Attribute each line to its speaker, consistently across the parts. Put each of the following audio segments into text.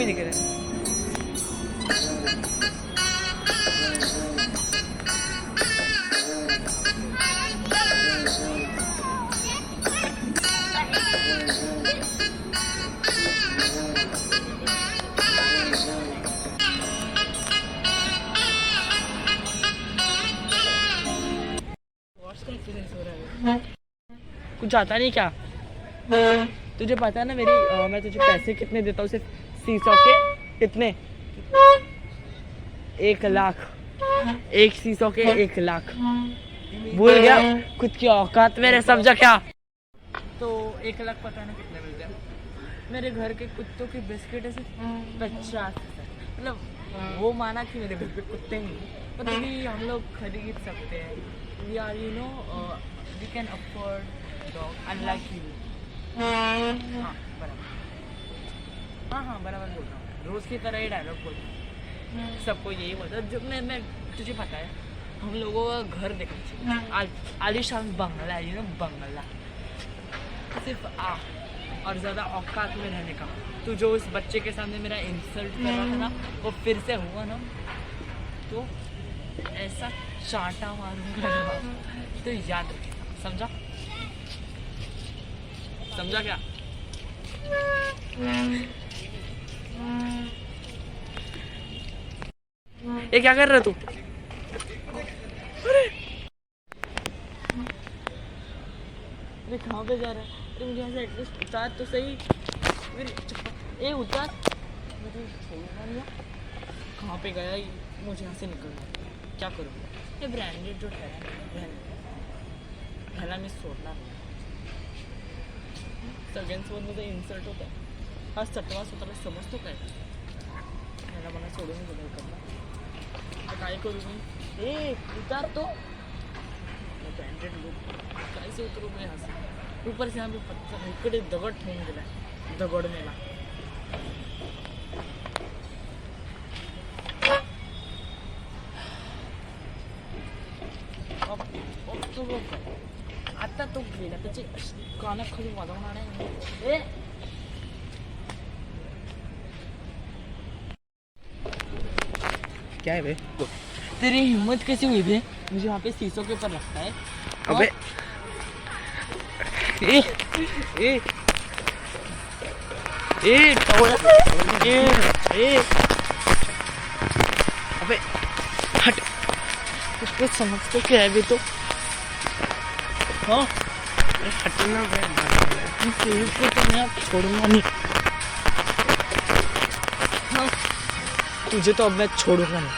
Speaker 1: भी दिख रहा है। कुछ आता नहीं क्या? तुझे पता है ना मैं तुझे पैसे कितने देता हूँ सिर्फ सीसो के? कितने? 1 लाख। एक सीसो के 1 लाख। भूल गया खुद की औकात मेरे, समझा क्या? तो 1 लाख पता ना कितने मिलते हैं? मेरे घर के कुत्तों की बिस्किट है सिर्फ 50। मतलब वो माना कि मेरे घर पे कुत्ते नहीं, पर भी हम लोग खरीद सकते हैं। We are we can afford dog unlike you. हाँ बराबर, हाँ बराबर बोल रहा हूँ, रोज़ की तरह ही डायलॉग बोल रहा हूँ। सबको यही बोलता है। जब मैं तुझे पता है हम लोगों का घर देखना चाहिए, आलीशान बंगला है, बंगला सिर्फ और ज़्यादा औकात में रहने का। तू जो उस बच्चे के सामने मेरा इंसल्ट कर रहा था ना, वो फिर से हुआ ना तो ऐसा चांटा मारूंगा ना, तो याद रखेगा, समझा? समझा क्या? ये क्या कर रहा तू? अरे कहाँ पे जा रहा है? अरे मुझे ऐसे एटलीस्ट उतार तो सही। ए उतार, मुझे छोड़ना नहीं। कहाँ पे गया ये? मुझे यहाँ से निकलना, क्या करूँ? ये ब्रांडेड जो है पहला मैं छोड़ना सगळ्यांसोबत मुझे इंसल्ट होता है। हा सटवा स्वतःला समजतो काय? मला मला सोडून गेलं करणार, काय करू मी? ए उतार तो ब्रांडेड लोक, कैसे उतरू मैं यहाँ से? ऊपर से यहाँ पे पत्थर इकडे दगड ठेवून गेला, दगड मेला। तो आता तो गेला, त्याचे कानाखाली वाजवणार आहे। ए क्या है बे? तेरी हिम्मत कैसी हुई बे? मुझे वहाँ पे शीशों के ऊपर रखता है। अबे ए ए ए ए अबे हट, कुछ समझते क्या है बे? तो हाँ हटना बे, तो मैं छोड़ूंगा नहीं। हाँ तुझे तो अब मैं छोड़ूंगा नहीं।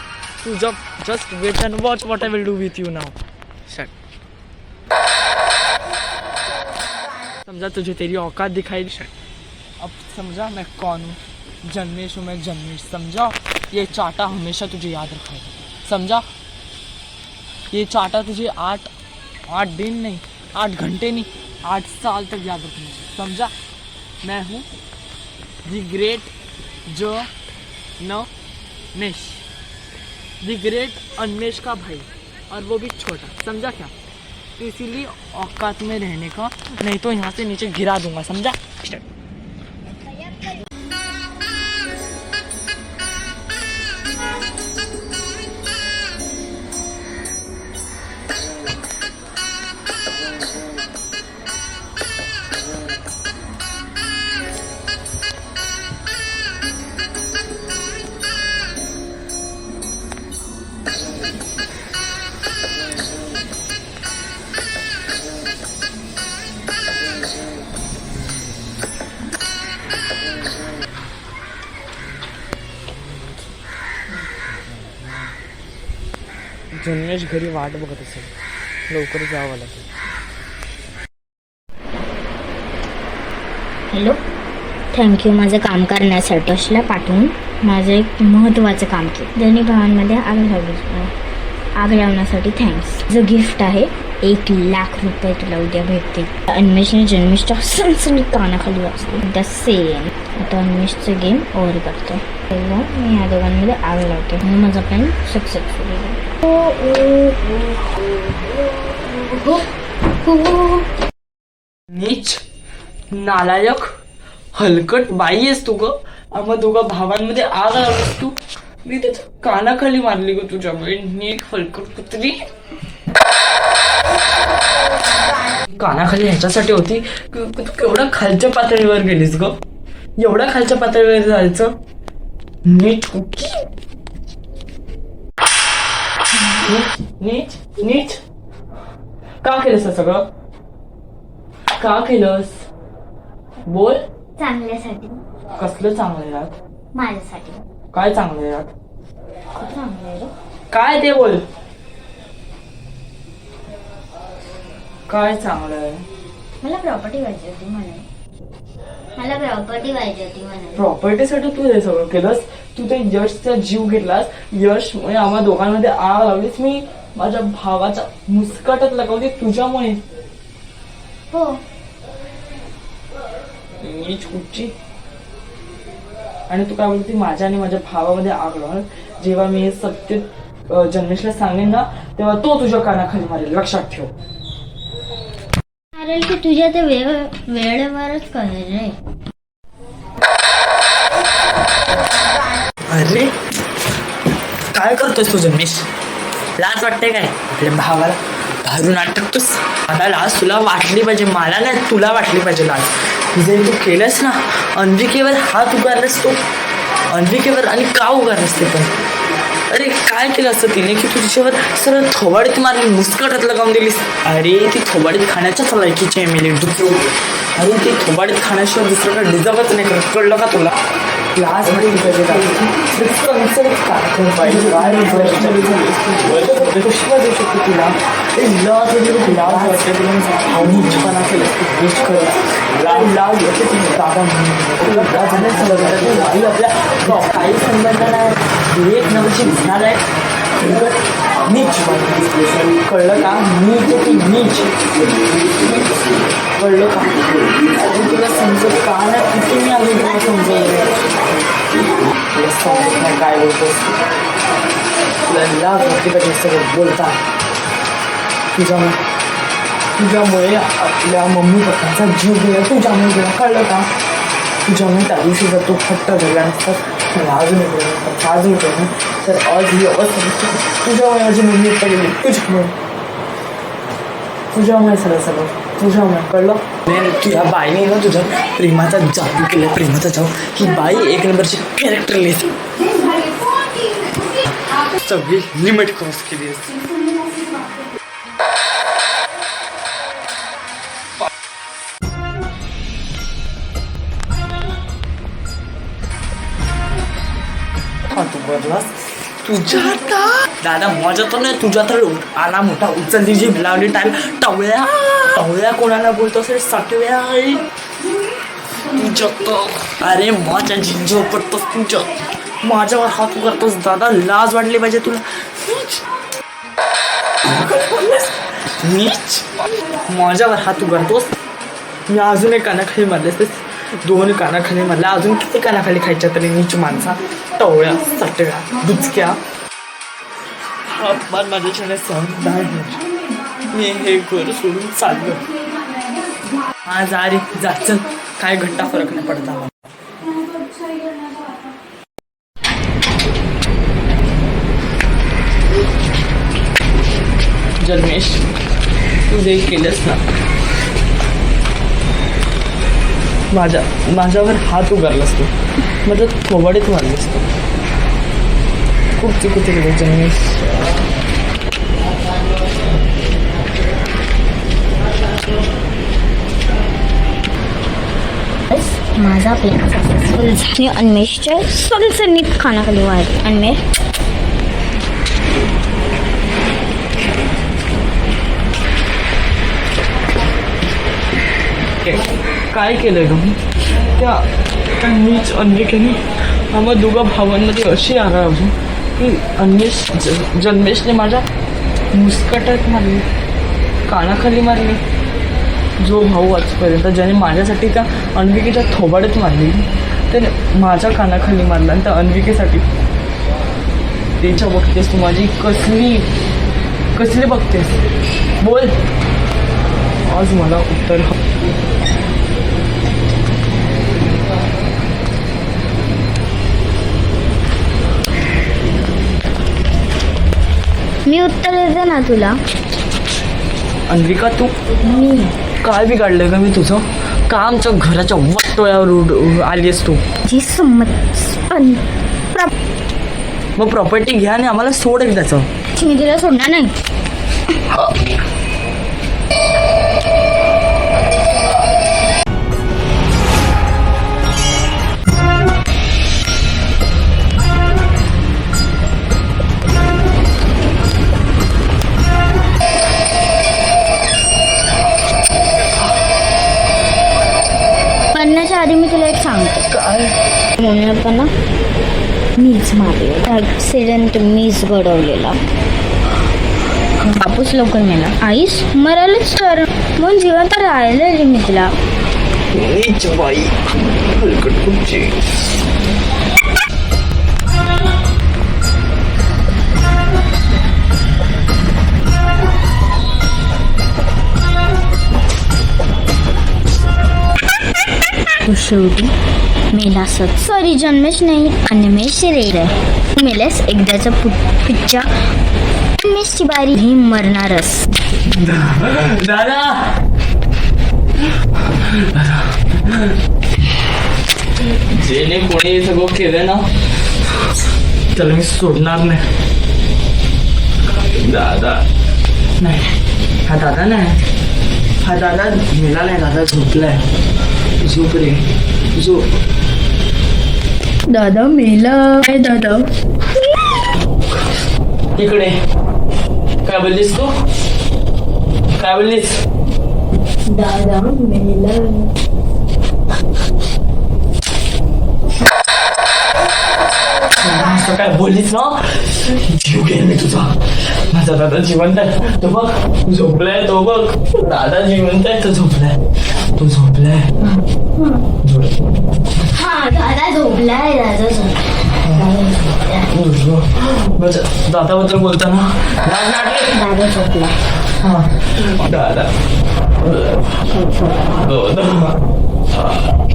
Speaker 1: तू जब just wait and watch what I will do with you now. Shut. समझा? तुझे तेरी औकात दिखाई। अब समझा मैं कौन हूँ? जन्मेश हूँ मैं, जन्मेश, समझा? ये चाटा हमेशा तुझे याद रखेगा, समझा? ये चाटा तुझे 8 दिन नहीं, 8 घंटे नहीं, 8 साल तक याद रखना, समझा? मैं हूँ the great Nesh, the great Anvesh का भाई, और वो भी छोटा, समझा क्या? तो इसीलिए औकात में रहने का, नहीं तो यहाँ से नीचे गिरा दूंगा, समझा? जन्मेश घरी वाट बघत असेल, लवकर जावं लागेल।
Speaker 2: हॅलो, थँक्यू माझं काम करण्यासाठी. अशला पाठवून माझं एक महत्त्वाचं काम केलं. दोन्ही भावांमध्ये आग लावण्यासाठी थँक्स. जो गिफ्ट आहे 1 लाख रुपये तुला उद्या भेटतील. अन्वेषने जन्मेशच्या सणसणी कानाखाली वाजते द सेम. आता अन्वेषचं गेम ओव्हर करतो. तेव्हा मी या दोघांमध्ये आग लावते. मग माझा प्लॅन सक्सेसफुल होईल.
Speaker 1: नीच, नालायक, हलकट बाई आहेस तू ग. आम्हा दोघा भावांमध्ये आग लावलीस तू. मी त्याच्या कानाखाली मारली ग तुझ्यामुळे. नीट हलकट कुत्री. कानाखाली ह्याच्यासाठी होती तू केवढ्या खालच्या पातळीवर गेलीस ग. एवढ्या खालच्या पातळीवर जायचं. नीट नीट नीट का केलंस सगळं. का केलंस बोल.
Speaker 2: चांगल्यासाठी.
Speaker 1: कसलं चांगलं यात.
Speaker 2: माझ्यासाठी.
Speaker 1: काय चांगलं यात.
Speaker 2: खूप चांगलं आहे रे.
Speaker 1: काय ते बोल. काय चांगलं आहे.
Speaker 2: मला प्रॉपर्टी पाहिजे होती म्हणून.
Speaker 1: प्रॉपर्टीसाठी तू हे सगळं केलंस. तू ते यशचा जीव घेतलास. यश आम्हा दोघांमध्ये आग लावलीस. मी माझ्या भावाच्या मुस्कटात लगावली तुझ्यामुळे.
Speaker 2: हो.
Speaker 1: नीच कुठची. आणि तू काय बोलती माझ्या आणि माझ्या भावामध्ये आग लावणार. जेव्हा मी हे सत्य जन्मेशला सांगेन ना तेव्हा तो तुझ्या कानाखाली मारेल. लक्षात ठेव.
Speaker 2: मारेल की तुझ्या ते वेळेवरच कळेल रे.
Speaker 1: अरे काय करतोस तू जन्मेश. लाज वाटते काय आपल्या भावाला धरून अटकतोस. आता लाज तुला वाटली पाहिजे. मला नाही तुला वाटली पाहिजे लाज. जे तू केलंस ना अन्विकेवर हात उगारलास तू. अन्विकेवर. आणि का उगारलास ते पण. अरे काय केलं असतं तिने की तू तिच्यावर सरळ थोबाडीत मारली. मुस्कटात लगावून दिलीस. अरे ती थोबाडीत खाण्याच्याच लायकीची आहे मेली दुसरं. अरे ती थोबाडीत खाण्याशिवाय दुसरं काय डिझर्वच नाही करत. कळलं का तुला. लाज म्हटली पाहिजे. पुष्पा देऊ शकतो तुला. लाज वाटते तुला. नीचपणा केलं नीच करत. लाज येते तुला दादा म्हणून. आपल्या काही संबंध नाही. एक नवशी दिसणार आहे. नीच कळलं का. नीच ती नीच. कळलं का. तुला समजत का नाही. किती मी आम्ही तुला समजवलं. समजत नाही काय बोलतोस. तुला लाज वाटली पाहिजे सगळं बोलता. तुझ्यामुळे आपल्या मम्मी पप्पांचा जीव गेला. तुझ्यामुळे गेला. कळलं का. तुझ्यामुळे त्या दिवशी जर तू फट्ट धरला नसतात मला अजून कळलं तर आज ही अवस्था तुझ्यामुळे माझी मम्मी पप्पा गेली. तुझ्यामुळे सगळं तुझ्यामुळे. कळलं. तुझ्या बाईने ना तुझ्या प्रेमाचा जादू केला. प्रेमाचा जादू. ही बाई एक नंबरची कॅरेक्टर लिहिते. सगळी लिमिट क्रॉस केली असते. तू बदलास तुझ्या दादा माझ्या तर नाही तुझ्या तर आला मोठा उचलली जी लावली टवळ्या कोणाला बोलतो असेल सटव्या तुझ्या. अरे माझ्या झिंजो पडतोस तुझ्या. माझ्यावर हात करतोस दादा. लाज वाटली पाहिजे तुला. नीच माझ्यावर हात उगारतोस. मी अजून एक कानाखाली मारले. दोन कानाखाली मारल्या. अजून किती कानाखाली खायच्या तरी नीच माणसा. टवळ्या सटव्या दुचक्या. अपमान माझ्याच्याने सहन नाही. मी हे घर सोडून चाललो. आज अरे जात काय घंटा फरक नाही पडता मला. जन्मेश तू जे केलंस ना माझ्यावर हात उगारलास तू. माझ्या थोबाडीत मारलीस तू. खूप चुकीचं केलं जन्मेश.
Speaker 2: माझा प्लॅन सक्सेसफुल झाला. अन्मेषच्या सनसनीत खानाखाली वाढ. अन्मेष
Speaker 1: काय केलंय ग. त्या नीच अन्विकेने आम्हा दोघा भावांमध्ये अशी आग लावली की जन्मेशने माझ्या मुस्कटात मारली. कानाखाली मारली. जो भाऊ आजपर्यंत ज्याने माझ्यासाठी त्या अन्विकेच्या थोबाडीत मारली त्याने माझ्या कानाखाली मारला. आणि त्या अन्विकेसाठी त्याच्या बघतेस तू माझी कसली बघतेस बोल. आज मला उत्तर
Speaker 2: मी उत्तर देते ना तुला.
Speaker 1: अन्विका तू
Speaker 2: मी
Speaker 1: काय बिघडलंय का मी तुझं? का आमच्या घराच्या वाटोळ्यावर आलीस तू?
Speaker 2: जी संमत पण
Speaker 1: मग प्रॉपर्टी घ्या आणि आम्हाला सोड एकदाचं.
Speaker 2: मी तिला सोडणार नाही. म्हणण्याच्या आधी मी तुला एक सांगते.
Speaker 1: काय?
Speaker 2: मम्मी पप्पांना मीच मारले. ऍक्सिडेंट मीच घडवलेला. बापूस लवकर मेला. आईस मरायलाच तर म्हणून जिवंत राहिलेली मी तिला.
Speaker 1: नीच बाई, हलकट कुठची.
Speaker 2: तो शेवटी मेलासच. सॉरी जन्मेश नाही, अन्मेष रे. मेलेस एकदाचा पुच्चा. अन्मेषची बारी ही मरणारच.
Speaker 1: दादा जेने कोणी सगळं केलं ना त्याला मी सोडणार नाही. दादा नाही, हा दादा नाही, हा दादा मेला नाही, दादा झोपलाय. झोप रे झोप.
Speaker 2: दादा मेला. काय दादा?
Speaker 1: इकडे काय बोललीस तू? काय बोललीस?
Speaker 2: दादा मेला.
Speaker 1: असं काय बोललीस ना जीव घेईन मी तुझा. माझा दादा जिवंत आहे तो बघ, झोपलाय तो बघ. दादा जिवंत आहे तो झोपलाय, तो झोपलाय.
Speaker 2: हा दादा झोपलाय. दादा
Speaker 1: दादाबद्दल बोलताना
Speaker 2: दादा झोपला.
Speaker 1: दादा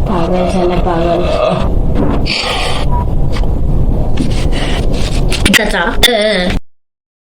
Speaker 2: पागल झाला पागल. त्याचा